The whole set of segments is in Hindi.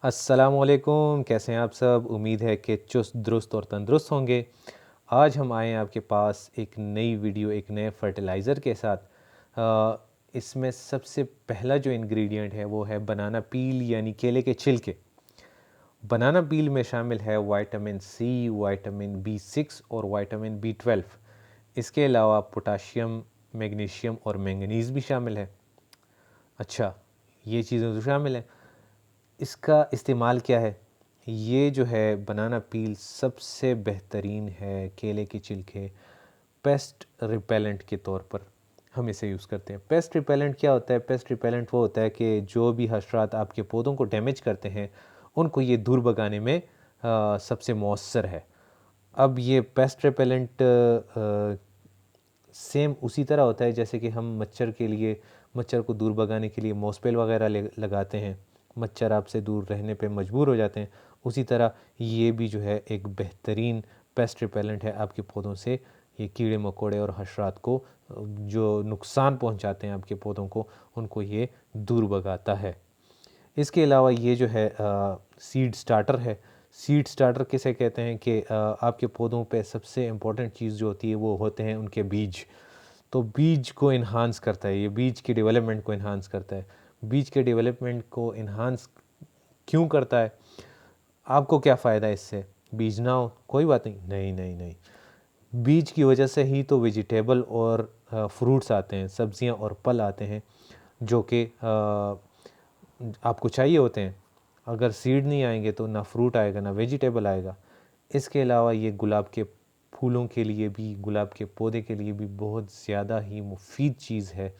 अस्सलामुअलैकुम, कैसे हैं आप सब। उम्मीद है कि चुस्त दुरुस्त और तंदुरुस्त होंगे। आज हम आए हैं आपके पास एक नई वीडियो, एक नए फर्टिलाइज़र के साथ। इसमें सबसे पहला जो इंग्रेडिएंट है वो है बनाना पील यानी केले के छिलके। बनाना पील में शामिल है विटामिन सी, विटामिन बी6 और विटामिन बी12। इसके अलावा पोटाशियम, मैग्नीशियम और मैंगनीज़ भी शामिल है। अच्छा, ये चीज़ें तो शामिल हैं। इसका इस्तेमाल क्या है? ये जो है बनाना पील सबसे बेहतरीन है केले के छिलके पेस्ट रिपेलेंट के तौर पर हम इसे यूज़ करते हैं। पेस्ट रिपेलेंट क्या होता है? पेस्ट रिपेलेंट वो होता है कि जो भी हशरात आपके पौधों को डैमेज करते हैं उनको ये दूर भगाने में सबसे मौसर है। अब ये पेस्ट रिपेलेंट सेम उसी तरह होता है जैसे कि हम मच्छर के लिए, मच्छर को दूर भगाने के लिए मॉस्पेल वगैरह लगाते हैं, मच्छर आपसे दूर रहने पे मजबूर हो जाते हैं। उसी तरह ये भी जो है एक बेहतरीन पेस्ट रिपेलेंट है आपके पौधों से। ये कीड़े मकोड़े और हशरात को जो नुकसान पहुंचाते हैं आपके पौधों को, उनको ये दूर भगाता है। इसके अलावा ये जो है सीड स्टार्टर है। सीड स्टार्टर किसे कहते हैं कि आपके पौधों पे सबसे इम्पोर्टेंट चीज़ जो होती है वो होते हैं उनके बीज। तो बीज को इन्हांस करता है, ये बीज की डेवलपमेंट को इन्हांस करता है। बीज के डेवलपमेंट को इन्हांस क्यों करता है? आपको क्या फ़ायदा है इससे? बीज ना हो कोई बात नहीं, नहीं नहीं नहीं, बीज की वजह से ही तो वेजिटेबल और फ्रूट्स आते हैं, सब्जियां और फल आते हैं जो कि आपको चाहिए होते हैं। अगर सीड नहीं आएंगे तो ना फ्रूट आएगा ना वेजिटेबल आएगा। इसके अलावा ये गुलाब के फूलों के लिए भी, गुलाब के पौधे के लिए भी बहुत ज़्यादा ही मुफीद चीज़ है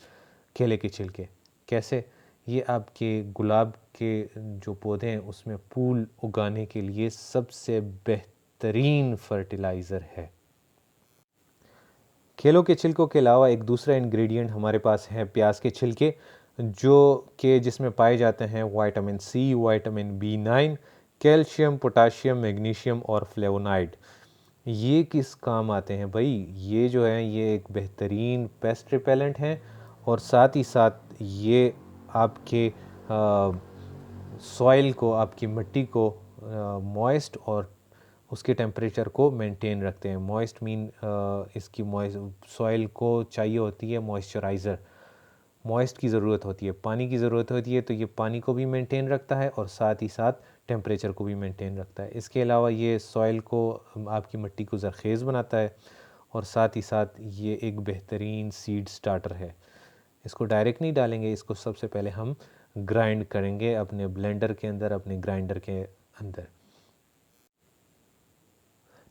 केले के छिलके। कैसे? ये आपके गुलाब के जो पौधे हैं उसमें फूल उगाने के लिए सबसे बेहतरीन फर्टिलाइज़र है। केलों के छिलकों के अलावा एक दूसरा इंग्रेडिएंट हमारे पास है प्याज के छिलके, जो कि जिसमें पाए जाते हैं vitamin C, vitamin B nine, calcium, potassium, magnesium और फ्लेवोनाइड। ये किस काम आते हैं भाई? ये जो है ये एक बेहतरीन पेस्ट रिपेलेंट हैं और साथ ही साथ ये आपके सॉइल को, आपकी मिट्टी को मॉइस्ट और उसके टेम्परेचर को मेंटेन रखते हैं। मॉइस्ट मीन इसकी मॉइस्ट सॉइल को चाहिए होती है मॉइस्चराइज़र, मॉइस्ट की ज़रूरत होती है, पानी की ज़रूरत होती है, तो ये पानी को भी मेंटेन रखता है और साथ ही साथ टेम्परेचर को भी मेंटेन रखता है। इसके अलावा ये सॉइल को, आपकी मिट्टी को ज़रख़ेज़ बनाता है और साथ ही साथ ये एक बेहतरीन सीड स्टार्टर है। इसको डायरेक्ट नहीं डालेंगे, इसको सबसे पहले हम ग्राइंड करेंगे अपने ब्लेंडर के अंदर, अपने ग्राइंडर के अंदर।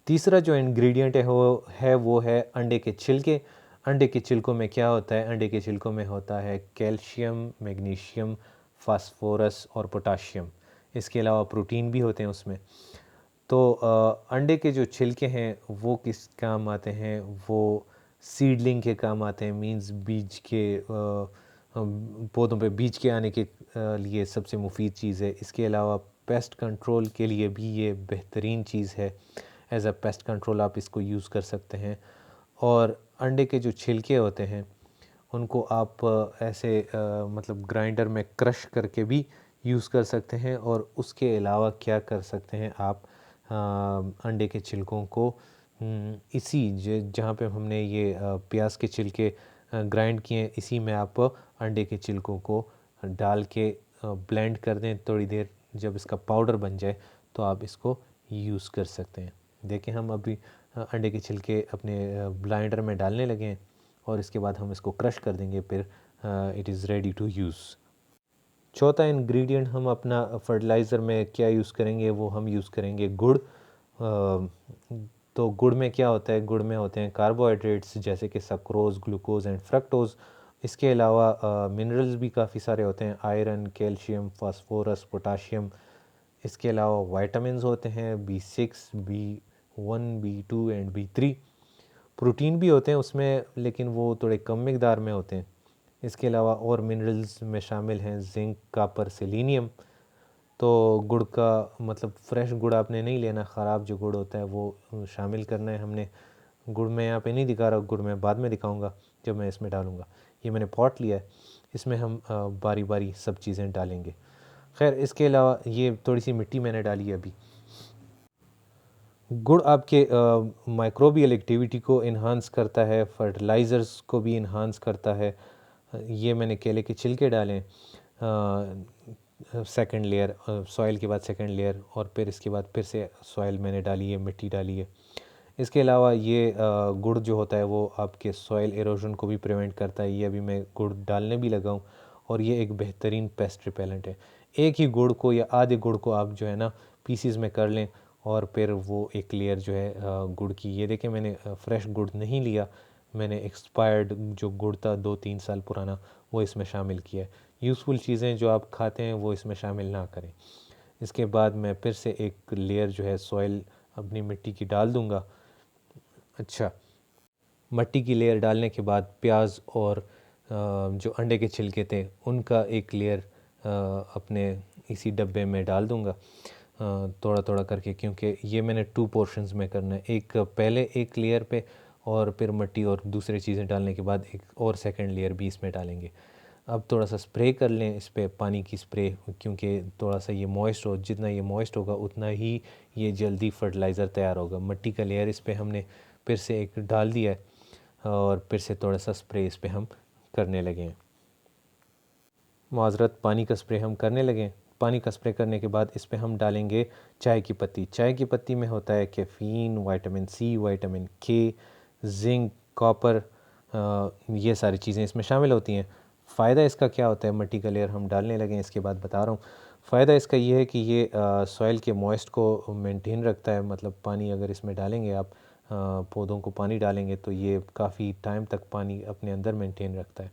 तीसरा जो इंग्रेडिएंट है वो है अंडे के छिलके। अंडे के छिलकों में क्या होता है? अंडे के छिलकों में होता है कैल्शियम, मैग्नीशियम, फास्फोरस और पोटाशियम। इसके अलावा प्रोटीन भी होते हैं उसमें। तो अंडे के जो छिलके हैं वो किस काम आते हैं? वो सीडलिंग के काम आते हैं, मींस बीज के पौधों पे बीज के आने के लिए सबसे मुफीद चीज़ है। इसके अलावा पेस्ट कंट्रोल के लिए भी ये बेहतरीन चीज़ है। एज अ पेस्ट कंट्रोल आप इसको यूज़ कर सकते हैं। और अंडे के जो छिलके होते हैं उनको आप ऐसे मतलब ग्राइंडर में क्रश करके भी यूज़ कर सकते हैं। और उसके अलावा क्या कर सकते हैं आप, अंडे के छिलकों को इसी जहाँ पे हमने ये प्याज के छिलके ग्राइंड किए हैं, इसी में आप अंडे के छिलकों को डाल के ब्लेंड कर दें थोड़ी देर। जब इसका पाउडर बन जाए तो आप इसको यूज़ कर सकते हैं। देखें, हम अभी अंडे के छिलके अपने ब्लेंडर में डालने लगे हैं और इसके बाद हम इसको क्रश कर देंगे, फिर it is ready to use. चौथा इंग्रेडिएंट हम अपना फर्टिलाइज़र में क्या यूज़ करेंगे? वो हम यूज़ करेंगे गुड़। तो गुड़ में क्या होता है? गुड़ में होते हैं कार्बोहाइड्रेट्स जैसे कि सक्रोज़, ग्लूकोज़ एंड फ्रक्टोज़। इसके अलावा मिनरल्स भी काफ़ी सारे होते हैं, आयरन, कैल्शियम, फास्फोरस, पोटाशियम। इसके अलावा वाइटामिन्स होते हैं B6, B1, बी2 and B3. Protein भी होते हैं उसमें, लेकिन वो थोड़े कम मिकदार में होते हैं। इसके अलावा और मिनरल्स में शामिल हैं जिंक, कॉपर, सेलेनियम। तो गुड़ का मतलब फ्रेश गुड़ आपने नहीं लेना, ख़राब जो गुड़ होता है वो शामिल करना है हमने। गुड़ मैं यहाँ पे नहीं दिखा रहा, गुड़ मैं बाद में दिखाऊंगा जब मैं इसमें डालूंगा। ये मैंने पॉट लिया है, इसमें हम बारी बारी सब चीज़ें डालेंगे। खैर इसके अलावा ये थोड़ी सी मिट्टी मैंने डाली है अभी। गुड़ आपके माइक्रोबियल एक्टिविटी को इन्हांस करता है, फर्टिलाइज़र्स को भी इन्हांस करता है। ये मैंने केले के छिलके डालें, सेकंड लेयर सॉइल के बाद सेकंड लेयर, और फिर इसके बाद फिर से सॉइल मैंने डाली है, मिट्टी डाली है। इसके अलावा ये गुड़ जो होता है वो आपके सॉइल एरोजन को भी प्रिवेंट करता है। ये अभी मैं गुड़ डालने भी लगा हूँ, और ये एक बेहतरीन पेस्ट रिपेलेंट है। एक ही गुड़ को या आधे गुड़ को आप जो है ना पीसीज में कर लें, और फिर वो एक लेयर जो है गुड़ की, ये देखें मैंने फ्रेश गुड़ नहीं लिया, मैंने एक्सपायर्ड जो गुड़ था 2-3 साल पुराना वो इसमें शामिल किया है। यूज़फुल चीज़ें जो आप खाते हैं वो इसमें शामिल ना करें। इसके बाद मैं फिर से एक लेयर जो है सॉइल अपनी मिट्टी की डाल दूँगा। अच्छा, मिट्टी की लेयर डालने के बाद प्याज और जो अंडे के छिलके थे उनका एक लेयर अपने इसी डब्बे में डाल दूँगा थोड़ा थोड़ा करके, क्योंकि ये मैंने 2 पोर्शंस में करना है। एक पहले एक लेयर पे, और फिर मिट्टी और दूसरी चीज़ें डालने के बाद एक और सेकंड लेयर भी इसमें डालेंगे। अब थोड़ा सा स्प्रे कर लें इस पे, पानी की स्प्रे, क्योंकि थोड़ा सा ये मॉइस्ट हो, जितना ये मॉइस्ट होगा उतना ही ये जल्दी फर्टिलाइज़र तैयार होगा। मिट्टी का लेयर इस पे हमने फिर से एक डाल दिया है, और फिर से थोड़ा सा स्प्रे इस पे हम करने लगे हैं। माज़रत, पानी का स्प्रे हम करने लगे हैं। पानी का स्प्रे करने के बाद इस पे हम डालेंगे चाय की पत्ती। चाय की पत्ती में होता है कैफ़ीन, विटामिन सी, विटामिन के, जिंक, कॉपर, ये सारी चीज़ें इसमें शामिल होती हैं। फ़ायदा इसका क्या होता है, मिट्टी का लेयर हम डालने लगे हैं इसके बाद बता रहा हूँ। फ़ायदा इसका ये है कि ये सॉइल के मॉइस्ट को मेंटेन रखता है। मतलब पानी अगर इसमें डालेंगे आप, पौधों को पानी डालेंगे तो ये काफ़ी टाइम तक पानी अपने अंदर मेंटेन रखता है।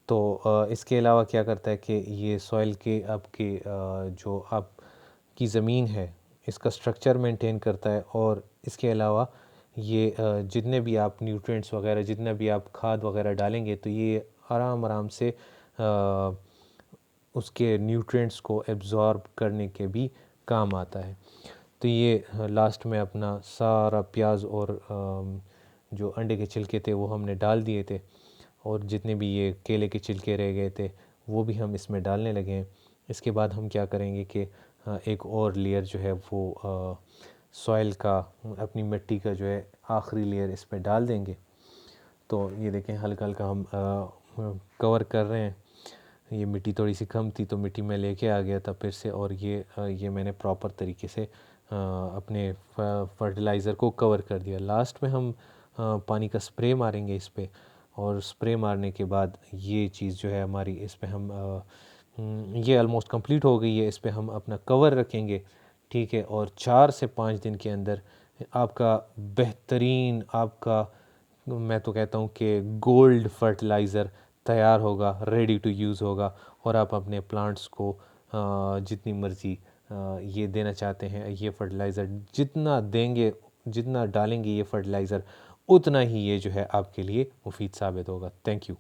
तो इसके अलावा क्या करता है कि ये सॉइल के आपके जो आपकी ज़मीन है इसका स्ट्रक्चर मेंटेन करता है, और इसके अलावा ये जितने भी आप न्यूट्रिएंट्स वगैरह, जितना भी आप खाद वगैरह डालेंगे तो ये आराम आराम से उसके न्यूट्रिएंट्स को एब्ज़ॉर्ब करने के भी काम आता है। तो ये लास्ट में अपना सारा प्याज और जो अंडे के छिलके थे वो हमने डाल दिए थे, और जितने भी ये केले के छिलके रह गए थे वो भी हम इसमें डालने लगे हैं। इसके बाद हम क्या करेंगे कि एक और लेयर जो है वो सॉइल का, अपनी मिट्टी का जो है आखिरी लेयर इस पर डाल देंगे। तो ये देखें हल्का हल्का हम कवर कर रहे हैं। ये मिट्टी थोड़ी सी कम थी तो मिट्टी में लेके आ गया था फिर से, और ये मैंने प्रॉपर तरीके से अपने फर्टिलाइज़र को कवर कर दिया। लास्ट में हम पानी का स्प्रे मारेंगे इस पे, और स्प्रे मारने के बाद ये चीज़ जो है हमारी इस पे हम ये ऑलमोस्ट कंप्लीट हो गई है। इस पे हम अपना कवर रखेंगे, ठीक है, और 4 से 5 दिन के अंदर आपका बेहतरीन, आपका मैं तो कहता हूँ कि गोल्ड फर्टिलाइज़र तैयार होगा, रेडी टू यूज़ होगा, और आप अपने प्लांट्स को जितनी मर्ज़ी ये देना चाहते हैं, ये फर्टिलाइज़र जितना देंगे, जितना डालेंगे ये फर्टिलाइज़र, उतना ही ये जो है आपके लिए मुफीद साबित होगा। Thank you.